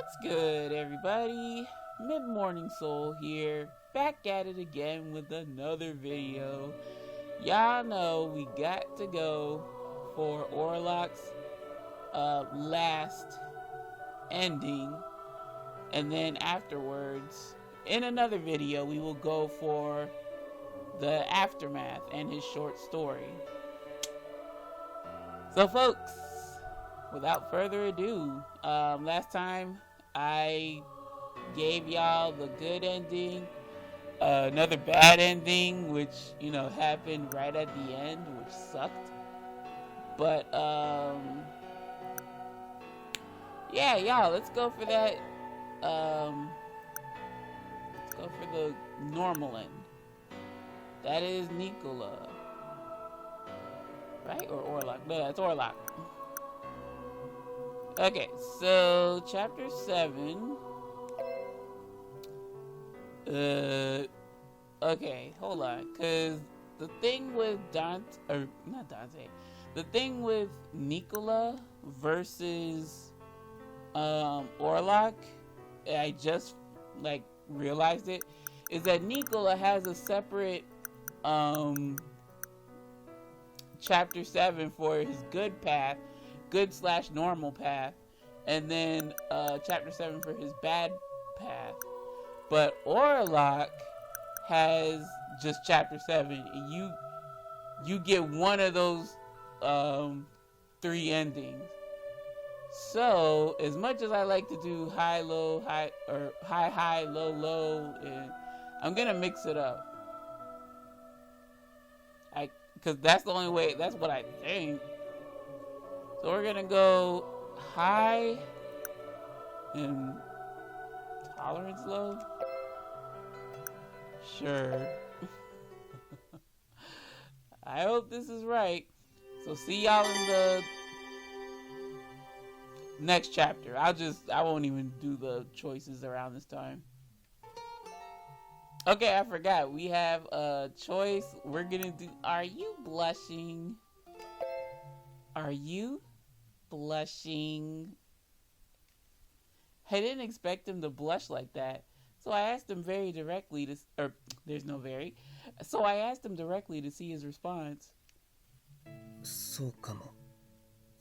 What's good, everybody? MidMorningSol here, back at it again with another video. Y'all know we got to go for Orlok's last ending, and then afterwards, in another video, we will go for the aftermath and his short story. So, folks, without further ado, last time I gave y'all the good ending, another bad ending, which, happened right at the end, which sucked. But, yeah, y'all, let's go for that. Let's go for the normal end. That is Nicola. Right? Or Orlok? No, that's Orlok. Okay, so chapter 7. Okay, hold on, cause the thing with the thing with Nicola versus Orlok, I just realized it, is that Nicola has a separate chapter 7 for his good path, good/normal path, and then chapter 7 for his bad path. But Orlok has just chapter 7, and you get one of those 3 endings. So as much as I like to do high low high, or high high low low, and I'm gonna mix it up. Because that's the only way, that's what I think. So we're gonna go high and tolerance low. Sure. I hope this is right. So see y'all in the next chapter. I won't even do the choices around this time. Okay, I forgot. We have a choice. We're gonna do, are you blushing? Are you blushing? I didn't expect him to blush like that. So I asked him very directly to, or there's no very. So I asked him directly to see his response. そうかも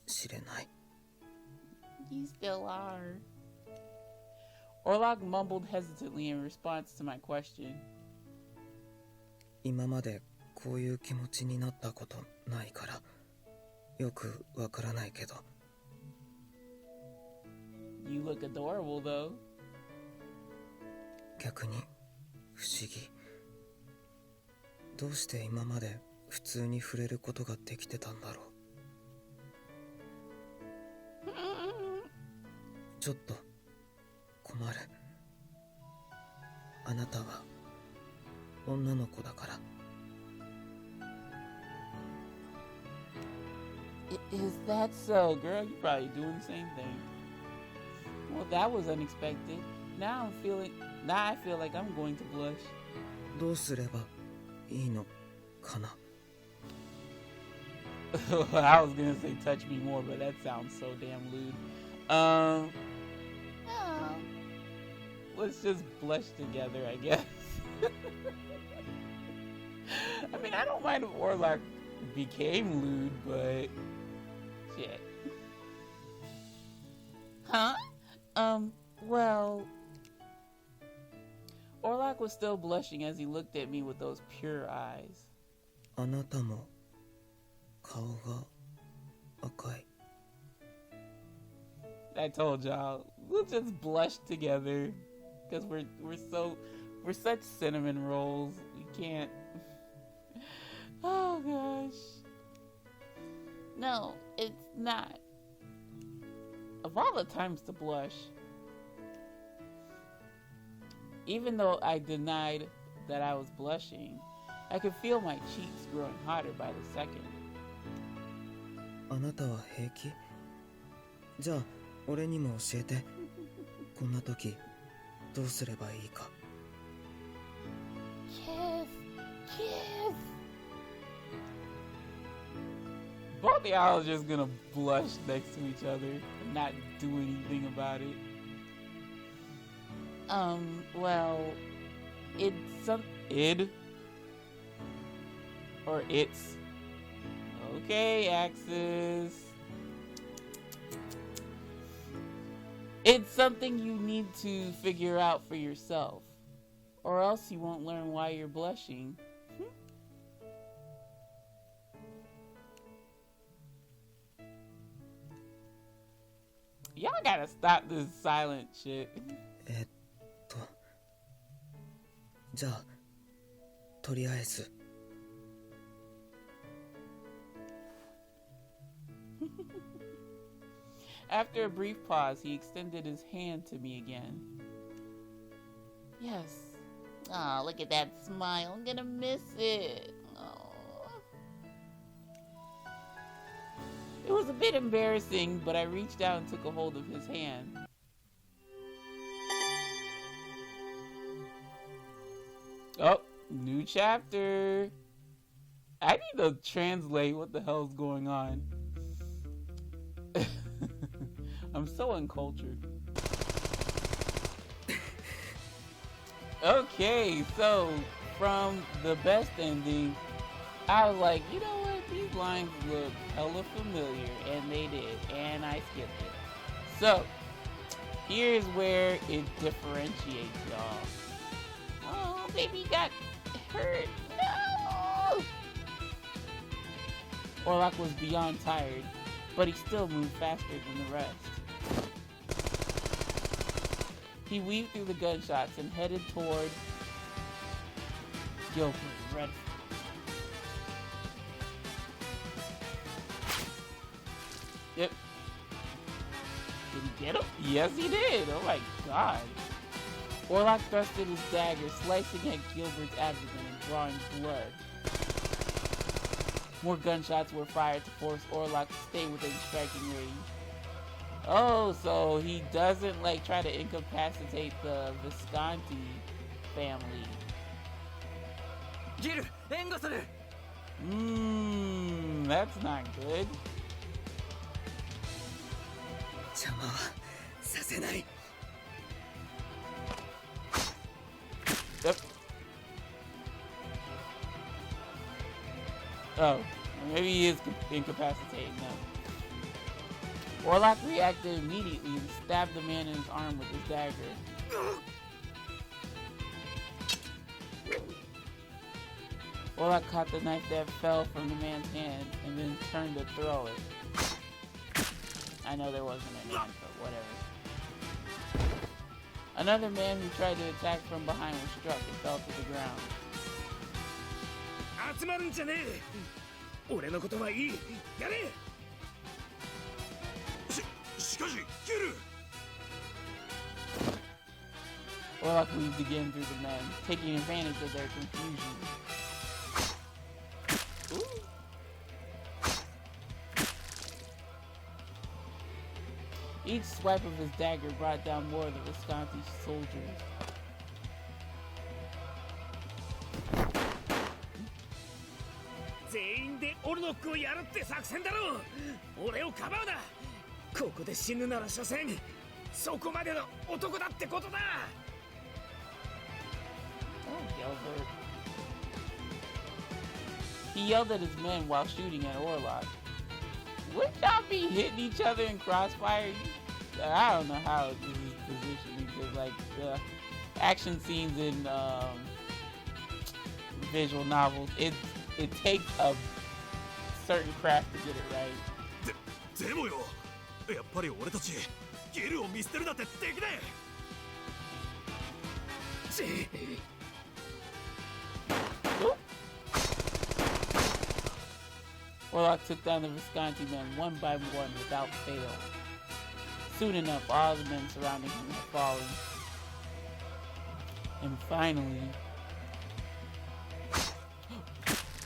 しれない. You still are. Orlok mumbled hesitantly in response to my question. 今までこういう気持ちになったことないからよくわからないけど. You look adorable, though. 逆に不思議. どうして今まで普通に触れることができてたんだろう. ちょっと困る. あなたは女の子だから. Is that so, girl? You're probably doing the same thing. Well, that was unexpected. Now I feel like I'm going to blush. どうすればいいのかな? I was gonna say touch me more, but that sounds so damn lewd. Let's just blush together, I guess. I mean, I don't mind if Orlok became lewd, but shit. Huh? Well, Orlok was still blushing as he looked at me with those pure eyes. あなたも顔が赤い. I told y'all, we'll just blush together, because we're such cinnamon rolls. We can't. Oh gosh. No, it's not. Of all the times to blush, even though I denied that I was blushing, I could feel my cheeks growing hotter by the second. あなたは平気? じゃあ俺にも教えて. こんな時どうすればいいか. Kiss. Both of y'all are just gonna blush next to each other and not do anything about it. Well, it's some id or it's okay, Aksys. It's something you need to figure out for yourself, or else you won't learn why you're blushing. Y'all gotta stop this silent shit. じゃあ、とりあえず。After a brief pause, he extended his hand to me again. Yes. Oh, look at that smile. I'm gonna miss it. Oh. It was a bit embarrassing, but I reached out and took a hold of his hand. Oh, new chapter. I need to translate what the hell's going on. I'm so uncultured. Okay, so from the best ending, I was like, you know what? These lines look hella familiar, and they did, and I skipped it. So, here's where it differentiates, y'all. Oh, baby got hurt. No! Orlok was beyond tired, but he still moved faster than the rest. He weaved through the gunshots and headed toward Gilbert. Ready. Yep. Did he get him? Yes, he did. Oh my god. Orlok thrusted his dagger, slicing at Gilbert's abdomen and drawing blood. More gunshots were fired to force Orlok to stay within striking range. Oh, so he doesn't like try to incapacitate the Visconti family. Gil, engo. That's not good. 邪魔はさせない。 Yep. Oh, maybe he is incapacitated now. Orlok reacted immediately and stabbed the man in his arm with his dagger. Orlok caught the knife that fell from the man's hand and then turned to throw it. I know there wasn't a hand, but whatever. Another man who tried to attack from behind was struck and fell to the ground. 集まるんじゃねえ。俺のことはいい。やれ。しかし、ギル。 Orlok moved again through the men, taking advantage of their confusion. Ooh. Each swipe of his dagger brought down more of the Visconti soldiers. Gilbert. He yelled at his men while shooting at Orlok. Would y'all be hitting each other in crossfire? I don't know how this is positioning, because like the action scenes in visual novels, it takes a certain craft to get it right. でもよ、やっぱり俺たちギルを見捨てるなんてできねえ。Orlok took down the Visconti men one by one without fail. Soon enough, all the men surrounding him had fallen. And finally...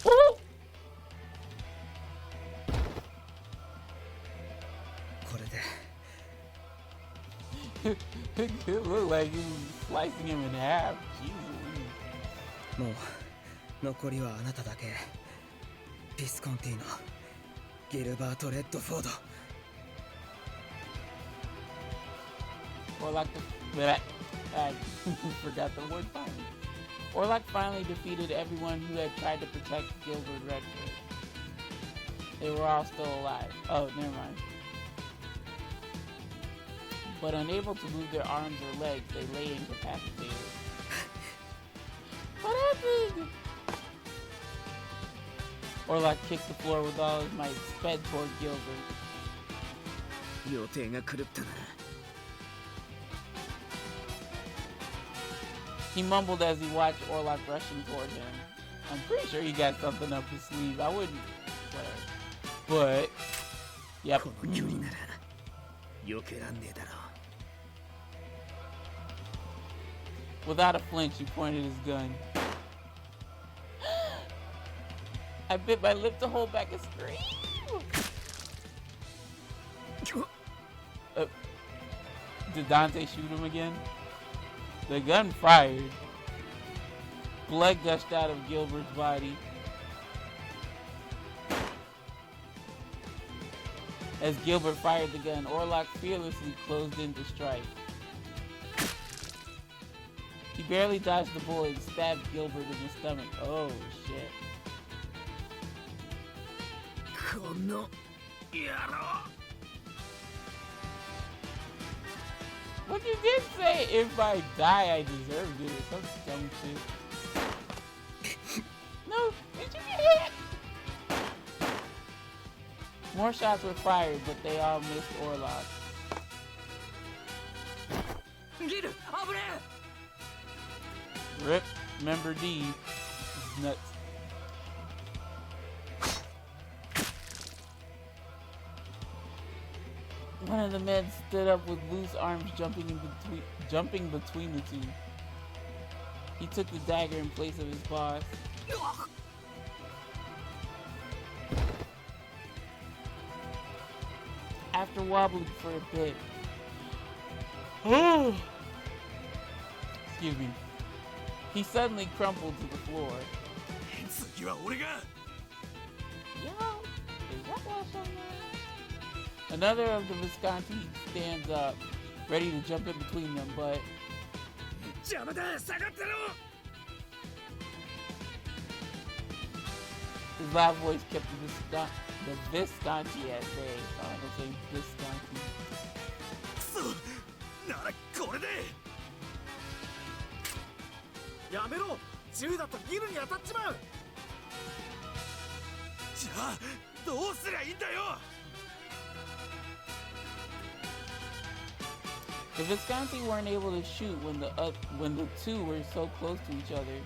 Oh! It looked like he was slicing him in half. Jesus. もう残りはあなただけ。ビスコンティーノ、ギルバート・レッドフォード。I forgot the word finally. Orlok finally defeated everyone who had tried to protect Gilbert Redford. They were all still alive. Oh, never mind. But unable to move their arms or legs, they lay incapacitated. What happened? Orlok kicked the floor with all his might, sped toward Gilbert. 予定が狂ったな。 He mumbled as he watched Orlok rushing toward him. I'm pretty sure he got something up his sleeve. I wouldn't swear. But, yep. この距離なら避けらんねえだろう。 Without a flinch, he pointed his gun. I bit my lip to hold back a scream. Did Dante shoot him again? The gun fired. Blood gushed out of Gilbert's body. As Gilbert fired the gun, Orlok fearlessly closed in to strike. He barely dodged the bullet and stabbed Gilbert in the stomach. Oh, shit. この野郎 What you did say, if I die, I deserved it, or some dumb shit. No, did you get hit? More shots were fired, but they all missed Orlok. Gil, Rip, member D. This is nuts. One of the men stood up with loose arms jumping between the two. He took the dagger in place of his boss. After wobbling for a bit, excuse me, he suddenly crumpled to the floor. Yo, is that somewhere? Another of the Visconti stands up, ready to jump in between them, but his loud voice kept the Visconti at bay. I'm gonna say Visconti. The Visconti weren't able to shoot when the two were so close to each other.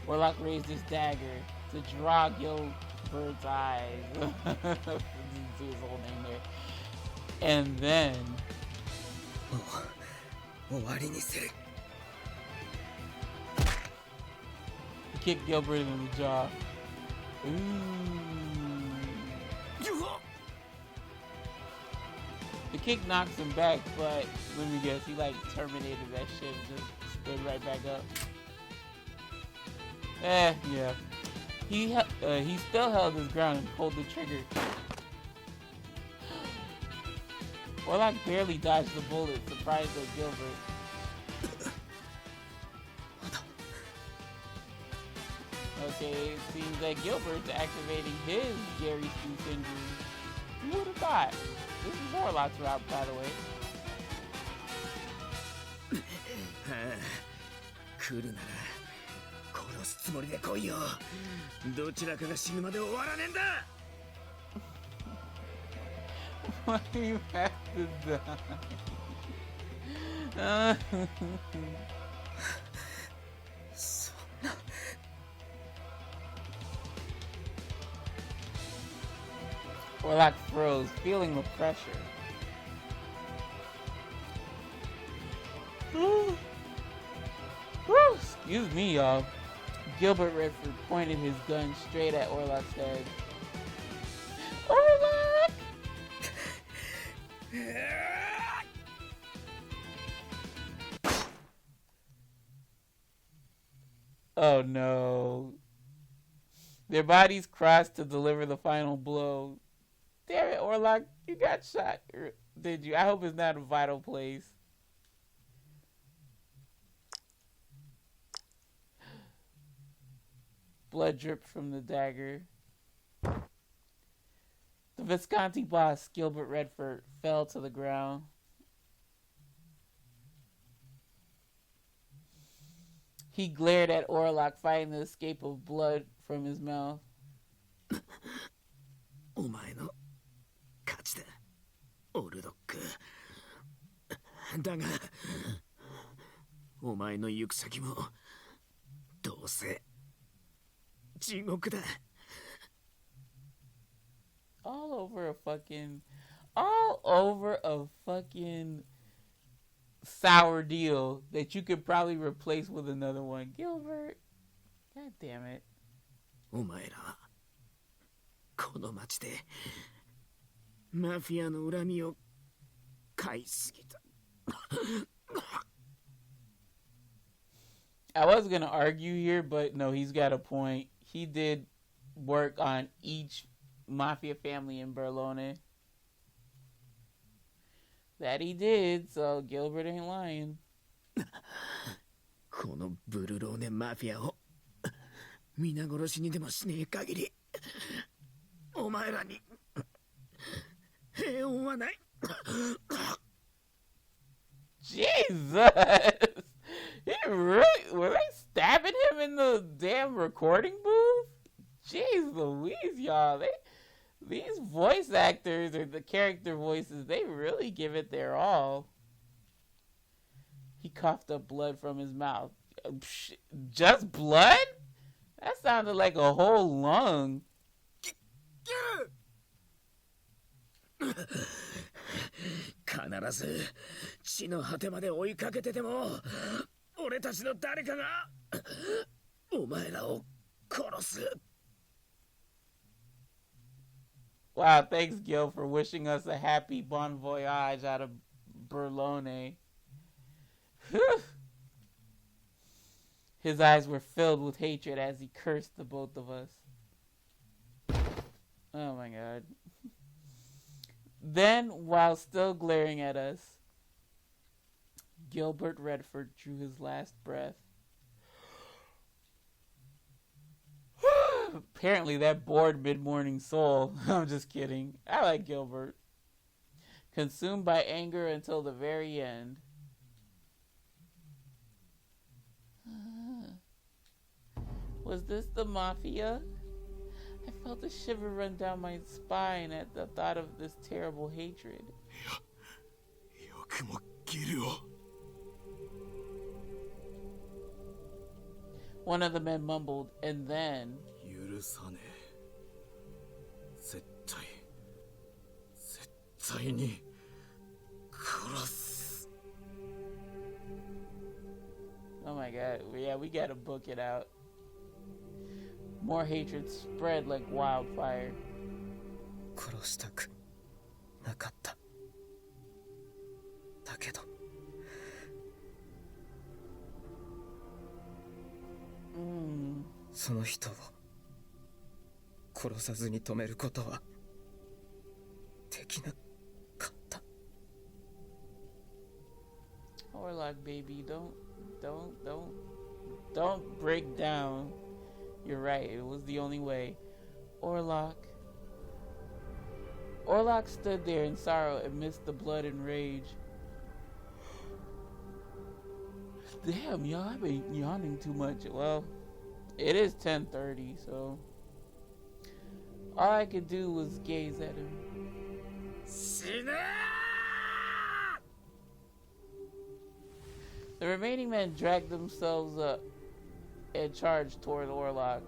Orlok raised his dagger to draw Gilbert's eyes. See his whole name there. And then he kicked Gilbert in the jaw. The kick knocks him back, but let me guess, he like terminated that shit and just stood right back up. Yeah. He still held his ground and pulled the trigger. Orlok barely dodged the bullet, surprised at Gilbert. Okay, it seems that Gilbert's activating his Gary Stu syndrome. Who would have thought? This is Orlok's route, by the way. 来るなら殺すつもりで来いよ。どちらかが死ぬまで終わらねえんだ。Why do you have to die? Orlok froze, feeling the pressure. Excuse me, y'all. Gilbert Redford pointed his gun straight at Orlok's head. Orlok! Oh no. Their bodies crossed to deliver the final blow. Damn it, Orlok, you got shot. Did you? I hope it's not a vital place. Blood dripped from the dagger. The Visconti boss, Gilbert Redford, fell to the ground. He glared at Orlok, fighting the escape of blood from his mouth. お前の勝ちだ、オルドック。だが、お前の行く先もどうせ地獄だ。All over a fucking sour deal that you could probably replace with another one. Gilbert, god damn it. お前らこの町でマフィアの恨みを買いすぎた。I was gonna argue here, but no, he's got a point. He did work on each mafia family in Berlone. That he did, so Gilbert ain't lying. このブルローネマフィアを皆殺しにでもしねえ限り、お前らに平穏はない。Jesus! He really, were they stabbing him in the damn recording booth? Jeez Louise, y'all. These voice actors, or the character voices, they really give it their all. He coughed up blood from his mouth. Just blood? That sounded like a whole lung. 必ず地の果てまで追いかけてても、俺たちの誰かがお前らを殺す。Wow, thanks, Gil, for wishing us a happy bon voyage out of Berlone. His eyes were filled with hatred as he cursed the both of us. Oh my god. Then, while still glaring at us, Gilbert Redford drew his last breath. Apparently that bored MidMorningSol. I'm just kidding. I like Gilbert. Consumed by anger until the very end. Was this the mafia? I felt a shiver run down my spine at the thought of this terrible hatred. One of the men mumbled, and then... Oh my god, yeah, we gotta book it out. More hatred spread like wildfire. 殺したくなかった。だけど。その人を殺さずに止めることはできなかった。Orlok, baby, don't break down. You're right, it was the only way. Orlok stood there in sorrow amidst the blood and rage. Damn, y'all, I've been yawning too much. Well, it is 10:30, so all I could do was gaze at him. The remaining men dragged themselves up and charged toward Orlok.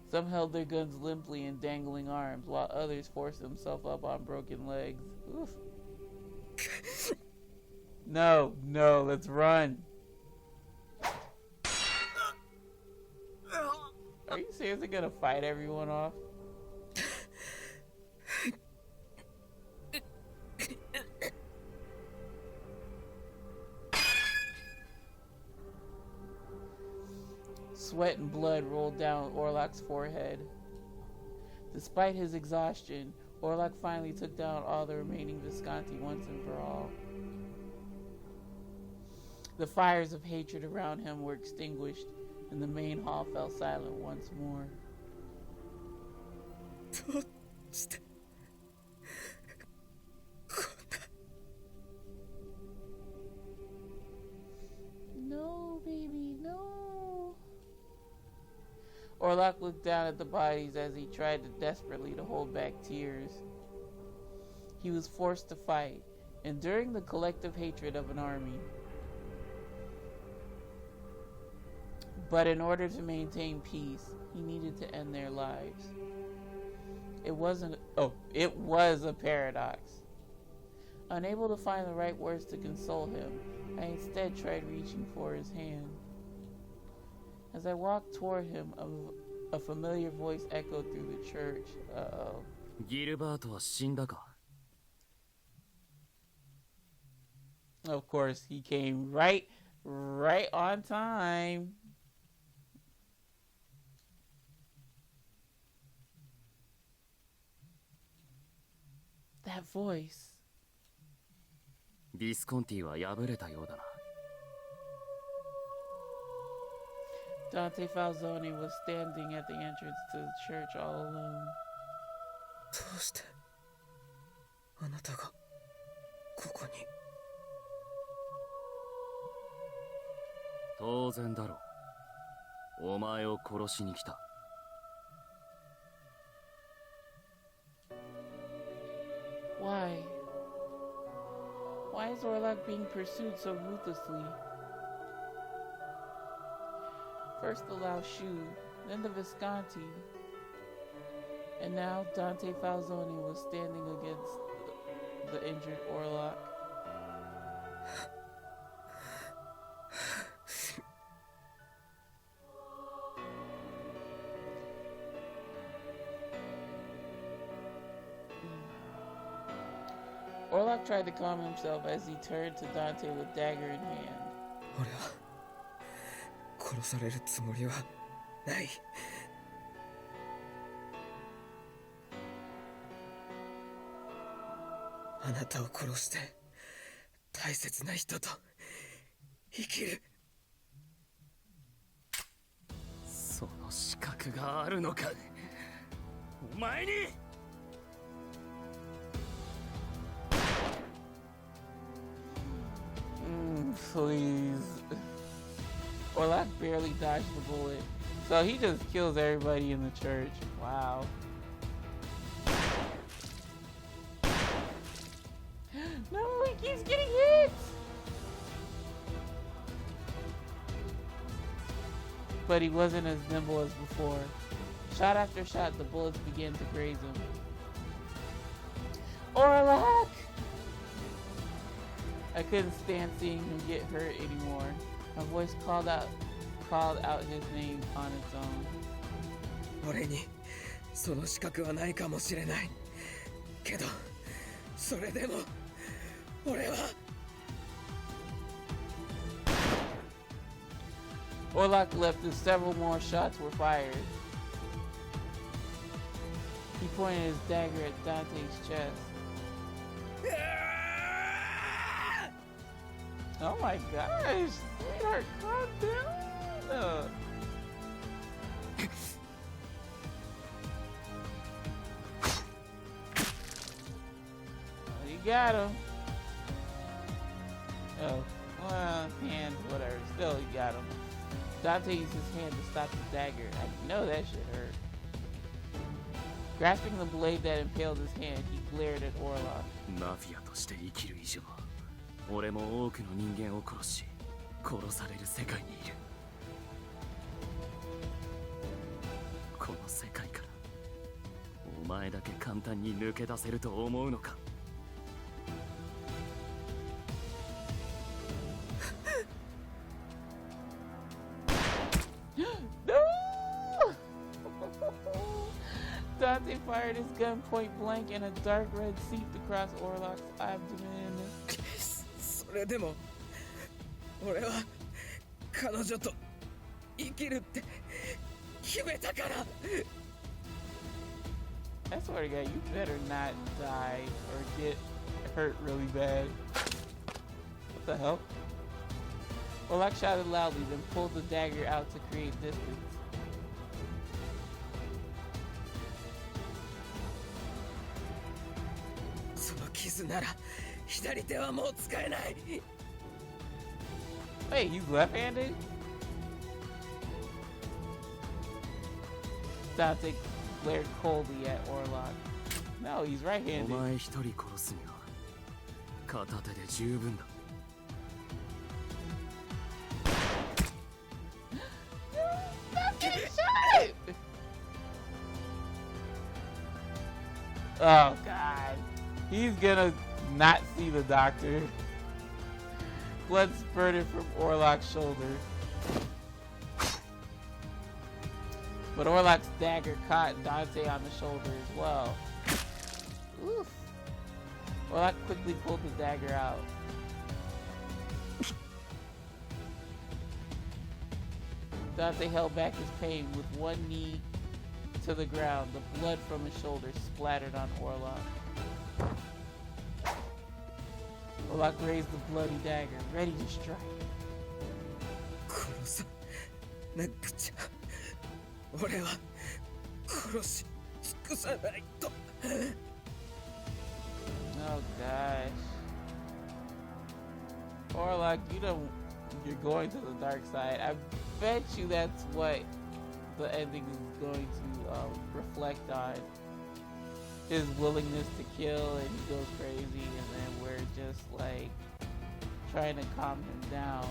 Some held their guns limply in dangling arms, while others forced themselves up on broken legs. Oof. No, let's run. Are you seriously gonna fight everyone off? Sweat and blood rolled down Orlok's forehead. Despite his exhaustion, Orlok finally took down all the remaining Visconti once and for all. The fires of hatred around him were extinguished, and the main hall fell silent once more. どうしてこんな No, baby, no. Orlok looked down at the bodies as he tried desperately to hold back tears. He was forced to fight, enduring the collective hatred of an army. But in order to maintain peace, he needed to end their lives. It was a paradox. Unable to find the right words to console him, I instead tried reaching for his hand. As I walked toward him, a familiar voice echoed through the church. Uh-oh. Gilbert は死んだか? Of course, he came right on time. That voice. Visconti は敗れたようだな。Dante Falzone was standing at the entrance to the church all alone. どうしてあなたがここに。当然だろう。お前を殺しに来た。Why? Why is Orlok being pursued so ruthlessly? First the Lao Shu, then the Visconti, and now Dante Falzone was standing against the injured Orlok. Orlok tried to calm himself as he turned to Dante with dagger in hand. 俺は殺されるつもりはない。あなたを殺して大切な人と生きる。その資格があるのか、お前に。Please. Orlok barely dodged the bullet, so he just kills everybody in the church. Wow. No, he keeps getting hit! But he wasn't as nimble as before. Shot after shot, the bullets began to graze him. Orlok! I couldn't stand seeing him get hurt anymore. My voice called out his name on its own. 俺にその資格はないかもしれない。けど、それでも俺は。Orlok leapt as several more shots were fired. He pointed his dagger at Dante's chest. Oh my gosh, sweetheart, calm down. You got him. Oh, well, hand, whatever. Still, you got him. Dante used his hand to stop the dagger. I know that shit hurt. Grasping the blade that impaled his hand, he glared at Orlok. マフィアとして生きる以上、俺も多くの人間を殺し、殺される世界にいる。この世界からお前だけ簡単に抜け出せると思うのか。Dante fired his gun point blank and a dark red seeped across Orlok's abdomen. それでも俺は彼女と生きるって決めたから。 I swear to God, you better not die or get hurt really bad. What the hell? Orlok shouted loudly, then pulled the dagger out to create distance. Wait, he's left-handed? Dante glared coldly at Orlok. No, he's right-handed. お前一人殺すには片手で十分だ。Oh god. He's gonna not see the doctor. Blood spurted from Orlok's shoulder. But Orlok's dagger caught Dante on the shoulder as well. Oof. Orlok quickly pulled the dagger out. Dante held back his pain with one knee to the ground. The blood from his shoulder splattered on Orlok. Orlok raised the bloody dagger, ready to strike. Oh gosh. Orlok, you're going to the dark side. I bet you that's what the ending is going to reflect on. His willingness to kill, and he goes crazy, and then we're just like trying to calm him down.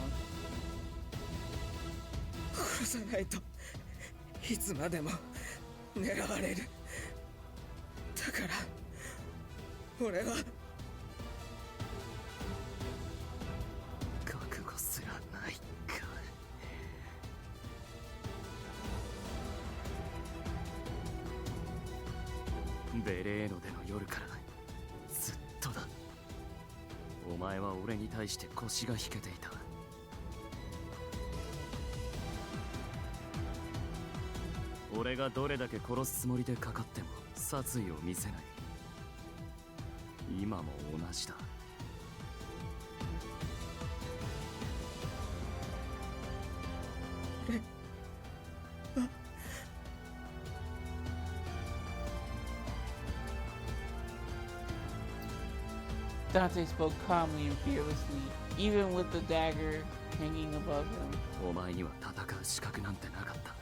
Dante spoke calmly and fearlessly, even with the dagger hanging above him. お前には戦う資格なんてなかった。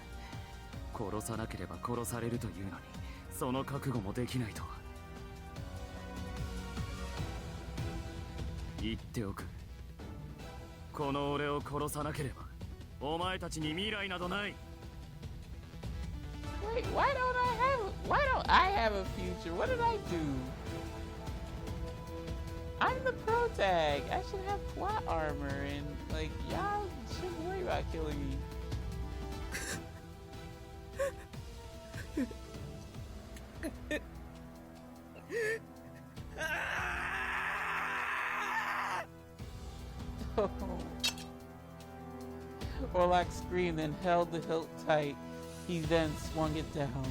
殺さなければ殺されるというのに、その覚悟もできないとは。言っておく。この俺を殺さなければ、お前たちに未来などない。Wait, why don't I have a future? What did I do? I'm the protag. I should have plot armor, and like y'all shouldn't worry about killing me. Orlok screamed and held the hilt tight. He then swung it down.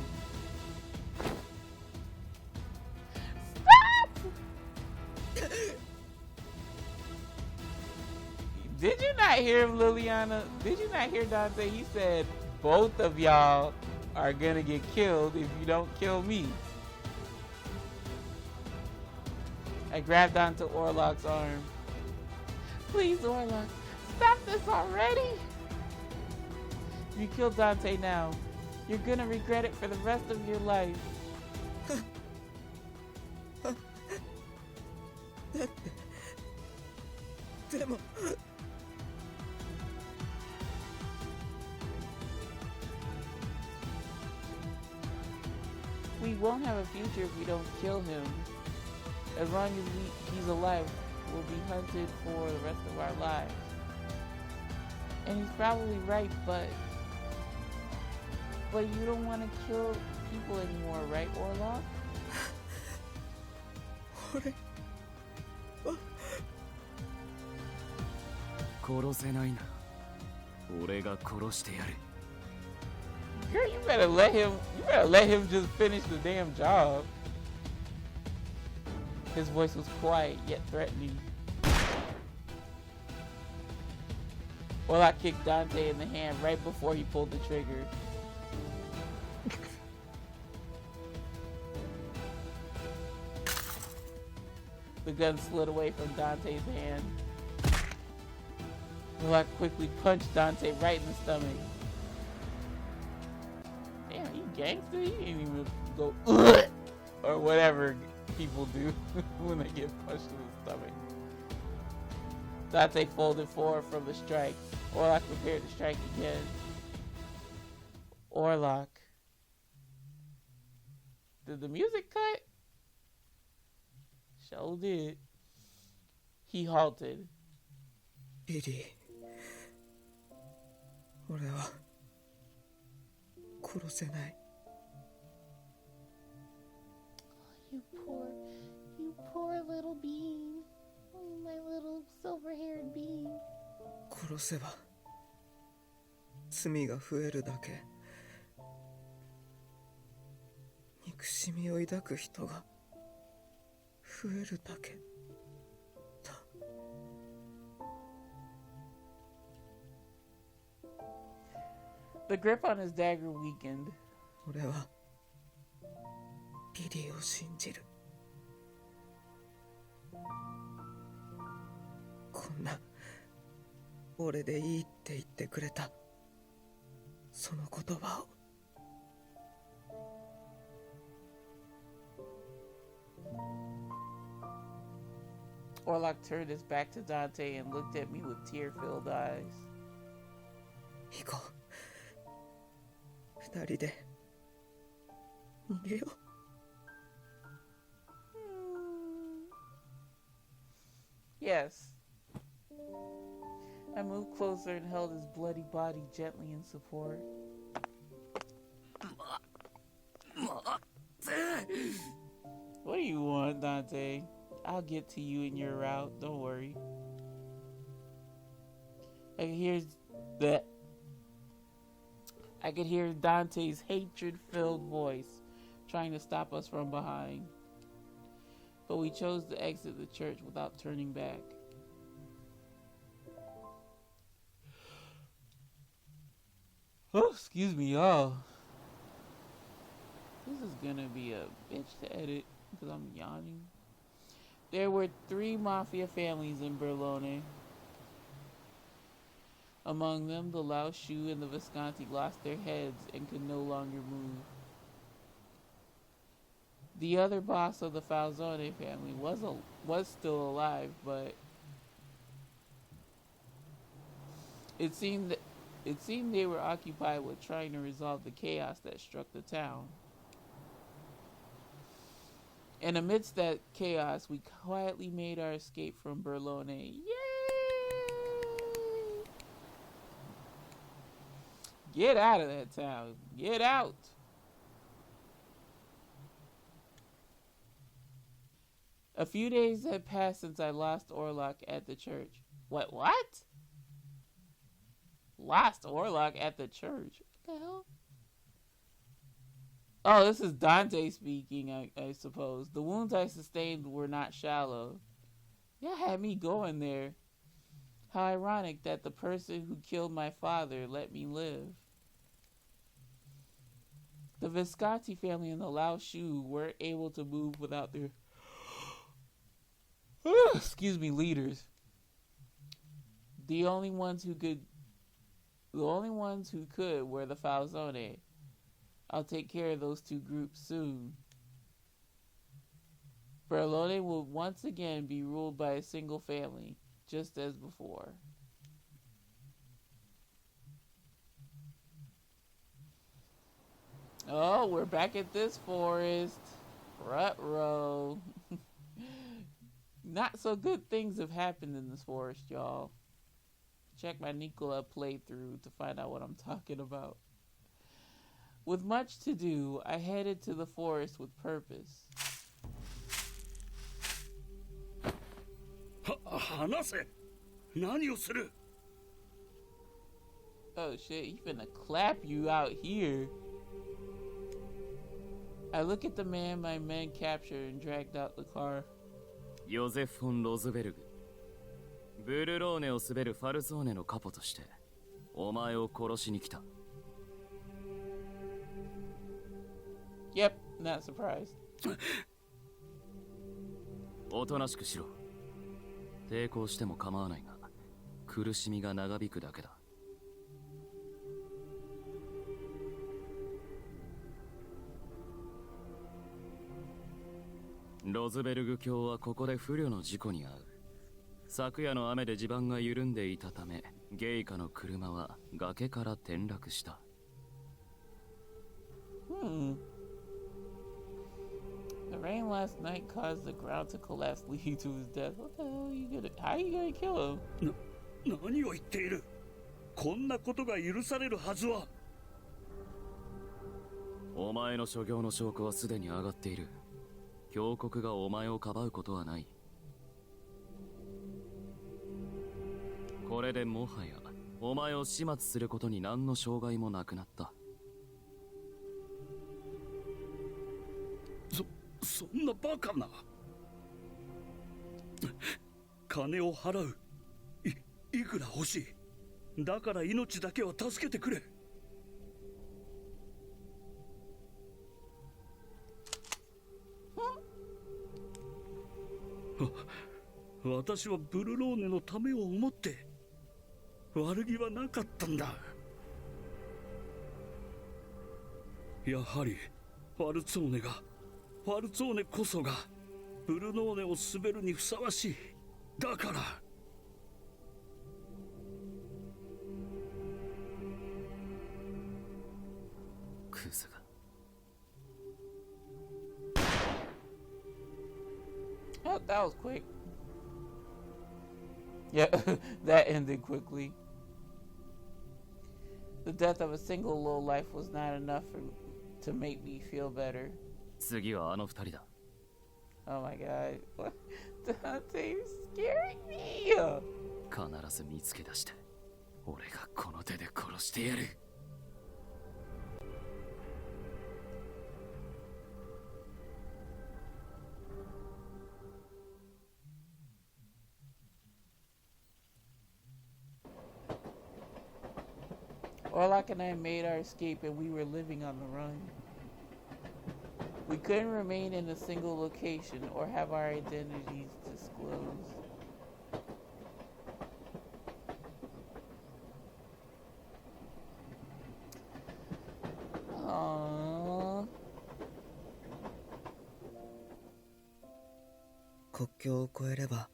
Did you not hear him, Liliana? Did you not hear Dante? He said, both of y'all are gonna get killed if you don't kill me. I grabbed onto Orlok's arm. Please, Orlok, stop this already. If you kill Dante now, you're gonna regret it for the rest of your life. We won't have a future if we don't kill him. As long as he's alive, we'll be hunted for the rest of our lives. And he's probably right, but you don't want to kill people anymore, right, Orlok? Girl, you better let him just finish the damn job. His voice was quiet yet threatening. Orlok kicked Dante in the hand right before he pulled the trigger. The gun slid away from Dante's hand. Orlok quickly punched Dante right in the stomach. Damn, he gangster? He didn't even go ugh, or whatever people do when they get punched in the stomach. Dante folded forward from the strike. Orlok prepared to strike again. Orlok. Did the music cut? Sure did. He halted. リリー、俺は殺せない。You poor little bean. Oh, my little silver-haired bean. 殺せば罪が増えるだけ。憎しみを抱く人が増えるだけだ。The grip on his dagger weakened. 俺はリリーを信じる。こんな俺でいいって言ってくれたその言葉を。Orlok turned his back to Dante and looked at me with tear-filled eyes. 行こう。二人で逃げよう。Yes. I moved closer and held his bloody body gently in support. What do you want, Dante? I'll get to you in your route. Don't worry. I could hear Dante's hatred-filled voice trying to stop us from behind. But we chose to exit the church without turning back. Oh, excuse me, y'all. This is gonna be a bitch to edit because I'm yawning. There were 3 mafia families in Berlone. Among them, the Lauschu and the Visconti lost their heads and could no longer move. The other boss of the Falzone family was still alive, but it seemed they were occupied with trying to resolve the chaos that struck the town. And amidst that chaos, we quietly made our escape from Berlone. Yay! Get out of that town. Get out. A few days had passed since I lost Orlok at the church. What? Lost Orlok at the church? What the hell? Oh, this is Dante speaking, I suppose. The wounds I sustained were not shallow. Y'all had me going there. How ironic that the person who killed my father let me live. The Visconti family and the Lauschu weren't able to move without their leaders. The only ones who could were the Falzone. I'll take care of those 2 groups soon. Berlone will once again be ruled by a single family, just as before. Oh, we're back at this forest. Ruh-roh. Not so good things have happened in this forest, y'all. Check my Nicola playthrough to find out what I'm talking about. With much to do, I headed to the forest with purpose. Oh shit, he finna clap you out here. I look at the man my men captured and dragged out the car. ヨゼフ・フォン・ロズベルグブルローネを滑るファルゾーネのカポとしてお前を殺しに来た。 Yep, not surprised. おとなしくしろ。抵抗しても構わないが苦しみが長引くだけだ。ロズベルグ卿はここで不慮の事故に遭う。昨夜の雨で地盤が緩んでいたため、ゲイカの車は崖から転落した。The rain last night caused the ground to collapse, leading to his death. What the hell are you gonna? How are you gonna kill him? 何を言っている。こんなことが許されるはずは。お前の所業の証拠はすでに上がっている。教国がお前をかばうことはない。これでもはやお前を始末することに何の障害もなくなった。そんなバカな。金を払う。いくら欲しい。だから命だけは助けてくれ。私はブルローネのためを思って悪気はなかったんだ。やはりファルツォーネこそがブルノーネを滑るにふさわしい。だからクズが。Oh, that was quick. Yeah, that ended quickly. The death of a single low life was not enough to make me feel better. 次はあの二人だ。 Oh my god. What? Dante, you're scaring me! 必ず見つけ出して俺がこの手で殺してやる。Orlok and I made our escape and we were living on the run. We couldn't remain in a single location or have our identities disclosed. Aww. 国境を越えれば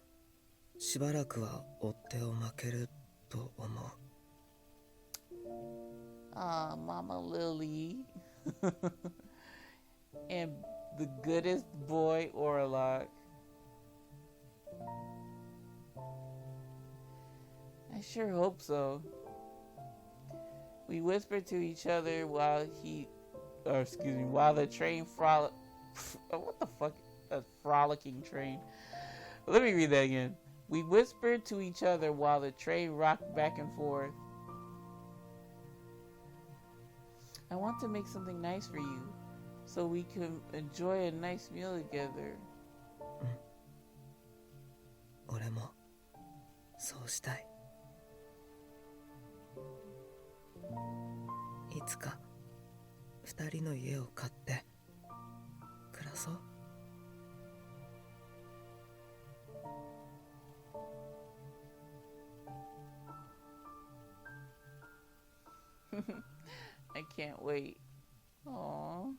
しばらくは追っ手を負けると思う。Ah, Mama Lily. And the goodest boy, Orlok. I sure hope so. We whispered to each other while while the train what the fuck? A frolicking train. Let me read that again. We whispered to each other while the train rocked back and forth. I want to make something nice for you, so we can enjoy a nice meal together. 俺もそうしたい。いつか二人の家を買って暮らそう。I can't wait. Aww.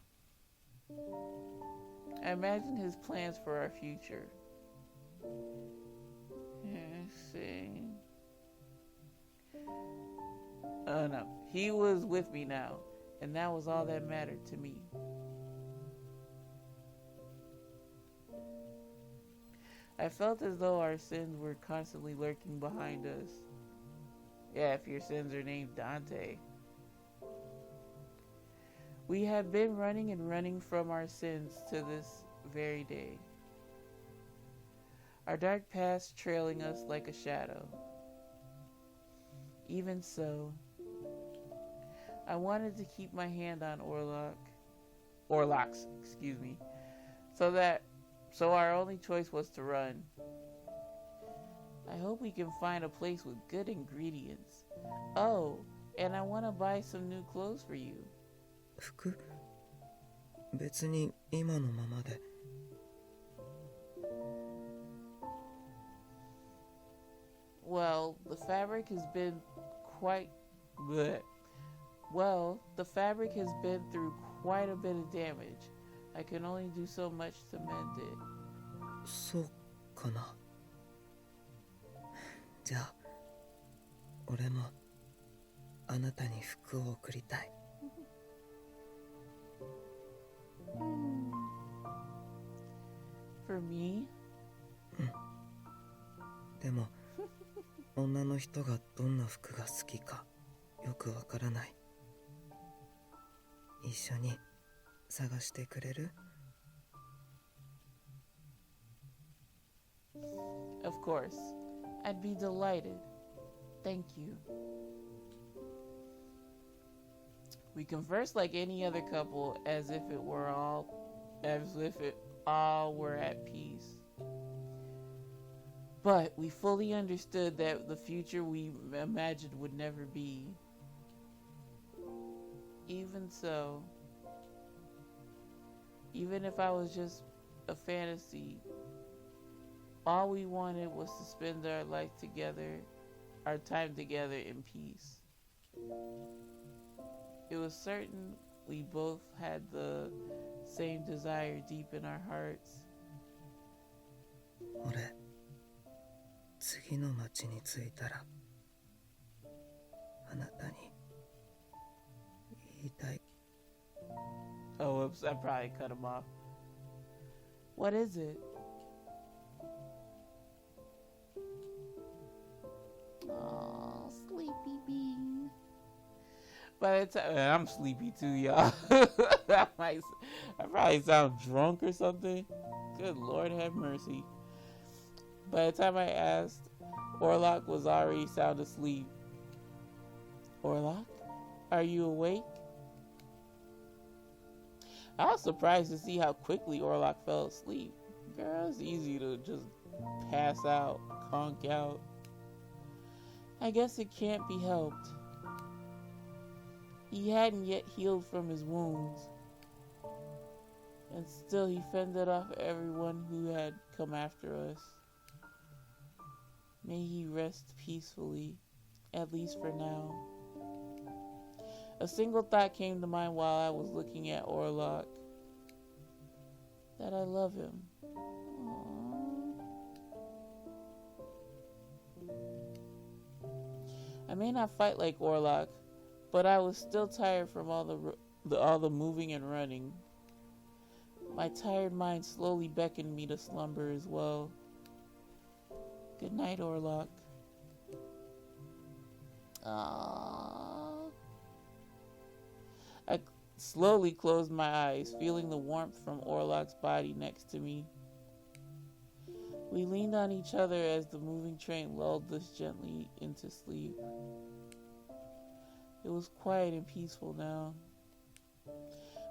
I imagine his plans for our future. Let's see. Oh no. He was with me now, and that was all that mattered to me. I felt as though our sins were constantly lurking behind us. Yeah, if your sins are named Dante. We had been running and running from our sins to this very day. Our dark past trailing us like a shadow. Even so, I wanted to keep my hand on Orlok's, excuse me, so our only choice was to run. I hope we can find a place with good ingredients. Oh, and I want to buy some new clothes for you. 服？別に今のままで。Well, the fabric has been quite bleh. Well, the fabric has been through quite a bit of damage. I can only do so much to mend it. そうかな。じゃあ、俺もあなたに服を贈りたい。For me? でも、女の人がどんな服が好きかよくわからない。一緒に探してくれる？ Of course. I'd be delighted. Thank you. We conversed like any other couple, as if it all were at peace. But we fully understood that the future we imagined would never be. Even so, even if I was just a fantasy, all we wanted was to spend our life together, our time together in peace. It was certain we both had the same desire deep in our hearts. 俺、次の町に着いたら、あなたに言いたい。Oh, whoops, I probably cut him off. What is it? Oh, sleepy bean. By the time I'm sleepy too, y'all. I probably sound drunk or something. Good Lord have mercy. By the time I asked, Orlok was already sound asleep. Orlok, are you awake? I was surprised to see how quickly Orlok fell asleep. Girl, it's easy to just pass out, conk out. I guess it can't be helped. He hadn't yet healed from his wounds, and still he fended off everyone who had come after us. May he rest peacefully, at least for now. A single thought came to mind while I was looking at Orlok. That I love him. Aww. I may not fight like Orlok, but I was still tired from all the moving and running. My tired mind slowly beckoned me to slumber as well. Good night, Orlok. Aww. I slowly closed my eyes, feeling the warmth from Orlok's body next to me. We leaned on each other as the moving train lulled us gently into sleep. It was quiet and peaceful now.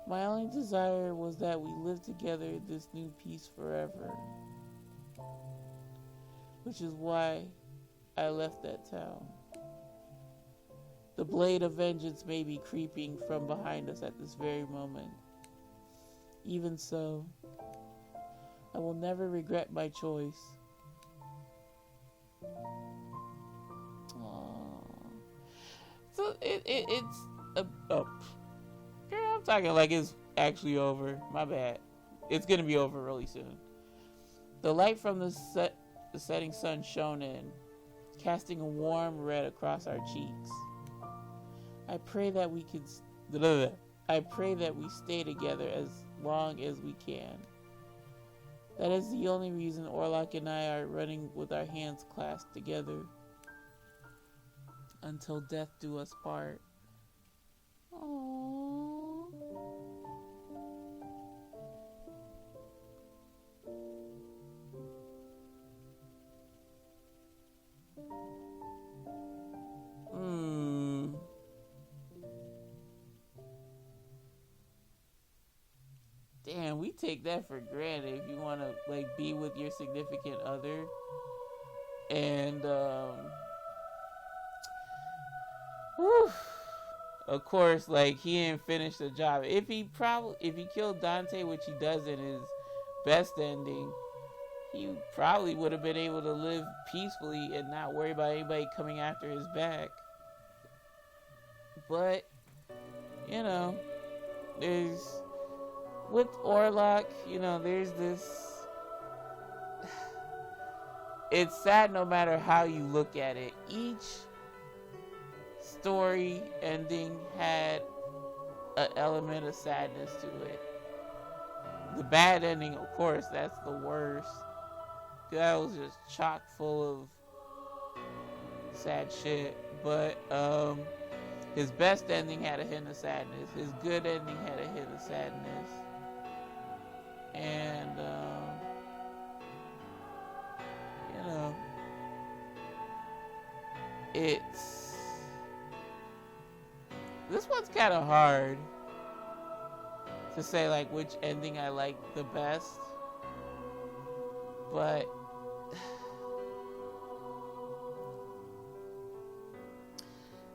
My only desire was that we live together in this new peace forever. Which is why I left that town. The blade of vengeance may be creeping from behind us at this very moment. Even so, I will never regret my choice. Aww. So it's girl, I'm talking like it's actually over. My bad. It's gonna be over really soon. The light from the setting sun shone in, casting a warm red across our cheeks. I pray that we stay together as long as we can. That is the only reason Orlok and I are running with our hands clasped together. Until death do us part. Aww. Damn, we take that for granted if you want to like be with your significant other And whew, of course, like, he didn't finish the job. If he killed Dante, which he does in his best ending, he probably would have been able to live peacefully and not worry about anybody coming after his back. But, you know, with Orlok, you know, there's this, it's sad no matter how you look at it. Each story ending had an element of sadness to it. The bad ending, of course, that's the worst. That was just chock full of sad shit. But his best ending had a hint of sadness. His good ending had a hint of sadness. And you know, this one's kind of hard to say, like, which ending I like the best. But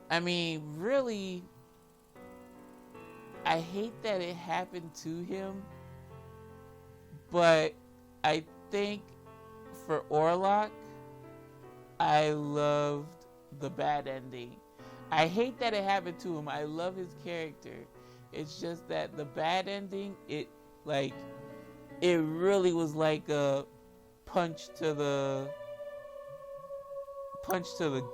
I mean, really, I hate that it happened to him, but I think for Orlok, I loved the bad ending. I hate that it happened to him. I love his character. It's just that the bad ending, it really was like a punch to the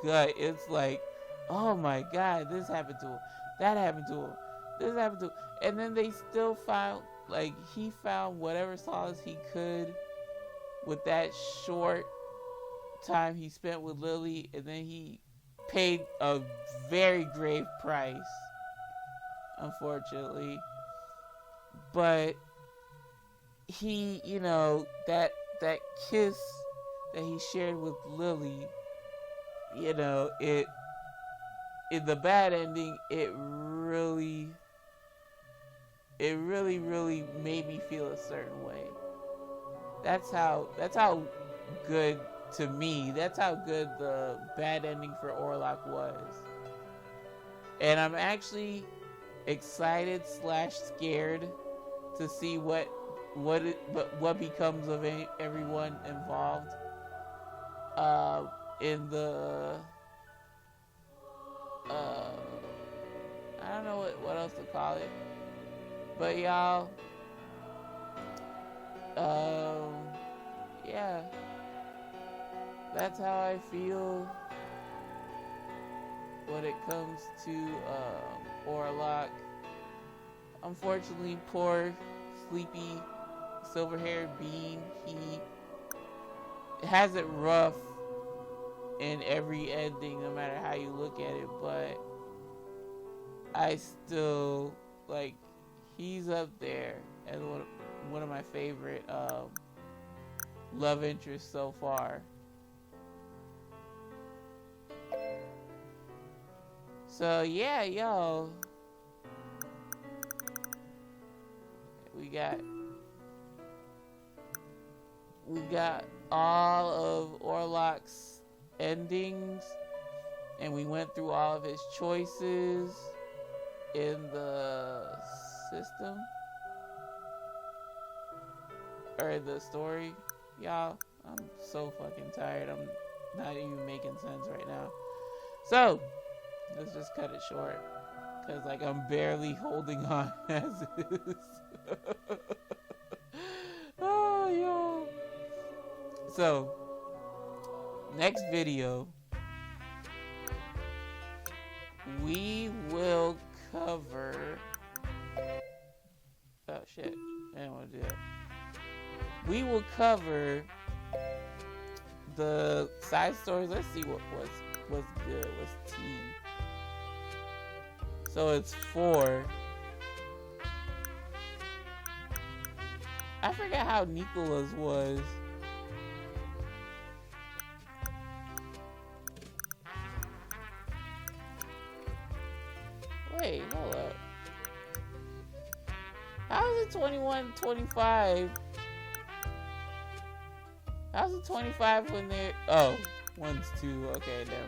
gut. It's like, oh my God, this happened to him, that happened to him, this happened to him. And then they still found, like, he found whatever solace he could with that short time he spent with Lily, and then he paid a very grave price, unfortunately. But he, you know, that kiss that he shared with Lily, you know, in the bad ending, it really made me feel a certain way. That's how good, to me, that's how good the bad ending for Orlok was. And I'm actually excited / scared to see what becomes of everyone involved in the I don't know what else to call it, but y'all, yeah, that's how I feel when it comes to Orlok. Unfortunately, poor sleepy silver-haired bean, he has it rough in every ending, no matter how you look at it, but I still, like, he's up there as one of my favorite love interests so far. So yeah, y'all, we got all of Orlok's endings, and we went through all of his choices in the system, or the story. Y'all, I'm so fucking tired. I'm not even making sense right now. So let's just cut it short, because, like, I'm barely holding on as is. Oh, yo. So, next video, we will cover... Oh, shit. I didn't want to do that. We will cover the side stories. Let's see what's good. What's T? So it's 4. I forgot how Nicola's was. Wait, hold up. How is it 21-25? How's it 25 when they're... Oh, One's 2. Okay, never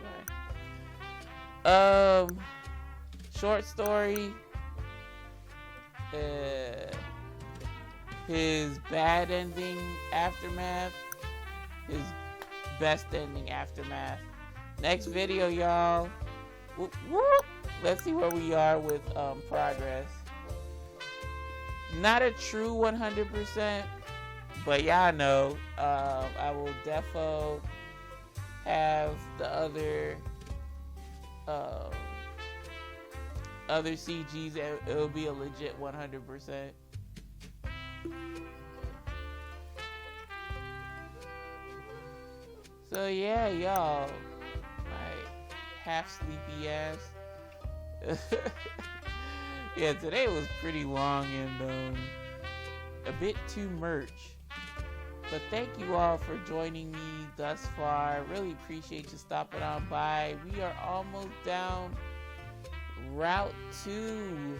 mind. Short story. His bad ending aftermath. His best ending aftermath. Next video, y'all. Whoop, whoop. Let's see where we are with progress. Not a true 100%, but y'all know. I will defo have the other CGs. It'll be a legit 100%. So yeah, y'all, my half sleepy ass. Yeah, today was pretty long and a bit too merch. But thank you all for joining me thus far. I really appreciate you stopping on by. We are almost down Route 2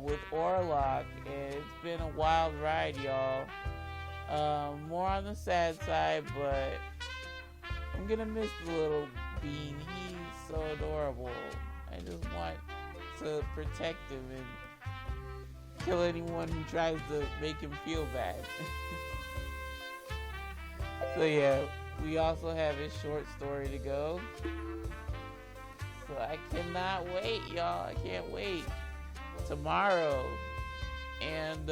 with Orlok, and it's been a wild ride, y'all. More on the sad side, but I'm gonna miss the little bean. He's so adorable. I just want to protect him and kill anyone who tries to make him feel bad. So yeah, we also have his short story to go. So I cannot wait, y'all. I can't wait. Tomorrow. And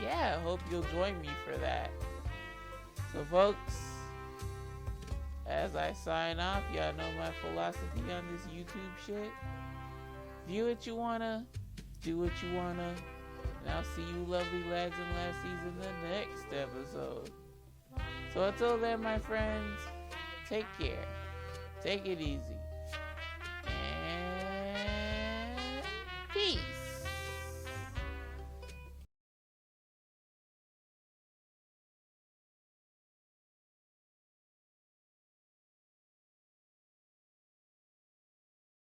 yeah, I hope you'll join me for that. So folks, as I sign off, y'all know my philosophy on this YouTube shit. View what you wanna, do what you wanna, and I'll see you lovely lads and lassies in the next episode. So until then, my friends, take care. Take it easy.